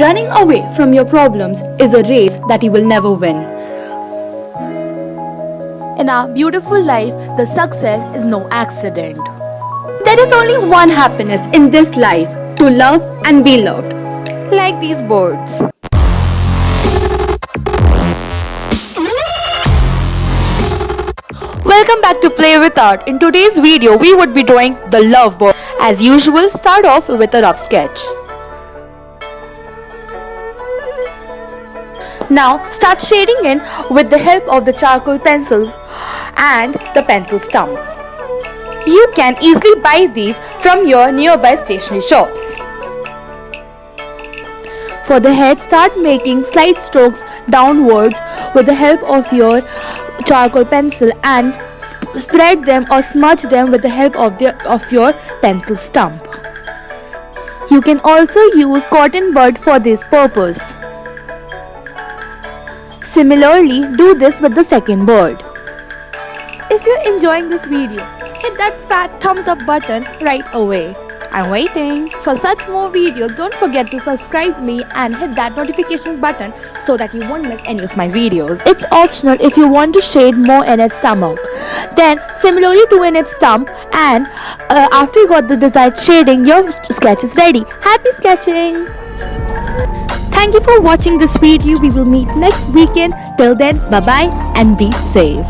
Running away from your problems is a race that you will never win. In our beautiful life, the success is no accident. There is only one happiness in this life, to love and be loved. Like these birds. Welcome back to Play with Art. In today's video, we would be drawing the love bird. As usual, start off with a rough sketch. Now start shading in with the help of the charcoal pencil and the pencil stump. You can easily buy these from your nearby stationery shops. For the head, start making slight strokes downwards with the help of your charcoal pencil and spread them or smudge them with the help of your pencil stump. You can also use cotton bud for this purpose. Similarly, do this with the second bird. If you're enjoying this video, hit that fat thumbs up button right away. I'm waiting. For such more videos, don't forget to subscribe me and hit that notification button so that you won't miss any of my videos. It's optional if you want to shade more in its stomach. Then similarly do in its stump, and after you got the desired shading, your sketch is ready. Happy sketching! Thank you for watching this video. We will meet next weekend. Till then, bye bye and be safe.